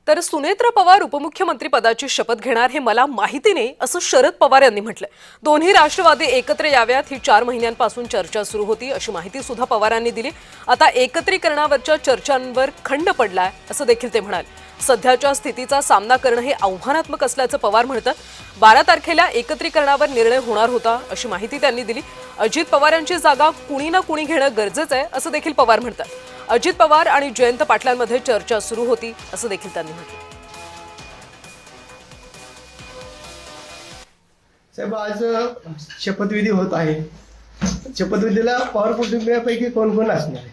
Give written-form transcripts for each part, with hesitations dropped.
तर सुनेत्र पवार उपमुख्यमंत्री पदाची शपथ घेणार हे मला माहिती नाही असं शरद पवार यांनी म्हटलंय। दोन्ही राष्ट्रवादी एकत्र याव्यात ही 4 महिन्यांपासून चर्चा सुरू होती अशी माहिती सुद्धा पवारांनी दिली। आता एकत्रीकरणावरच्या चर्चांवर खंड पडलाय असं देखील ते म्हणाले। सध्याच्या स्थितीचा सामना करणं हे आव्हानात्मक असल्याचं पवार म्हणतात। 12 तारखेला एकत्रीकरणावर निर्णय होणार होता अशी माहिती त्यांनी दिली। अजित पवार यांची जागा कुणी ना कुणी घेणं गरजेचं आहे असं देखील पवार म्हणतात। अजित पवार आणि जयंत पाटलांमध्ये चर्चा सुरू होती असं देखील त्यांनी म्हटलं। साहेब, आज शपथविधी होत आहे। शपथविधीला पवार कुटुंबियापैकी कोण कोण असणार आहे?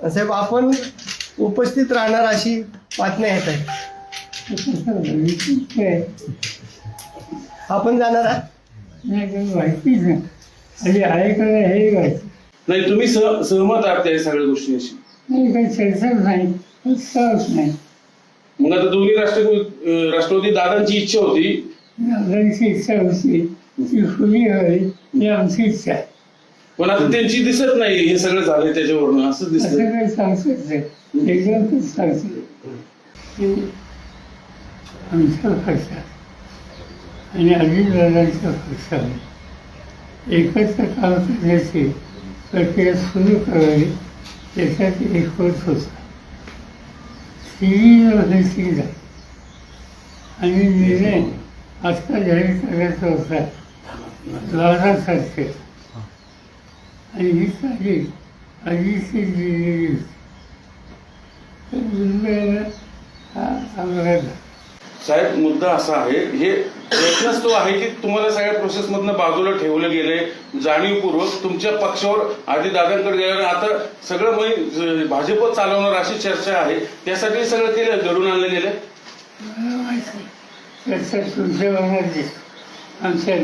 साहेब, आपण उपस्थित राहणार अशी बातम्या येत आहे। आपण जाणार आहात? नाही, तुम्ही सहमत आहात त्या सगळ्या गोष्टींशी? नाही। मग आता दोन्ही राष्ट्रवादी दादांची इच्छा होती, आमची इच्छा आहे। पण आता त्यांची दिसत नाही। हे सगळं झालंय त्याच्यावरून असं दिसत काही सांगत नाही, एकदम सांगते आमच्या पक्षात आणि अजितदादांच्या पक्षाने एकत्र काम करण्याची प्रक्रिया सुरू करावी त्याच्यात एकवट होता। ती झाली आणि निर्णय आजचा जाहीर करायचा होता 12 तारखेला आणि ही तारीख आधीची दिलेली होती। तर दुर्दैवाने हा अपघात झाला। साहेब, मुद्दा असा आहे, हे प्रश्नच तो आहे की तुम्हाला सगळ्या प्रोसेसमधनं बाजूला ठेवलं गेलंय जाणीवपूर्वक। तुमच्या पक्षावर आधी दादांकडे गेल्यावर आता सगळं भाजप चालवणार अशी चर्चा आहे। त्यासाठी सगळं केलं, घडून आणलं गेलं। मला माहिती चर्चा तुमच्या मनात दिसतो, आमच्या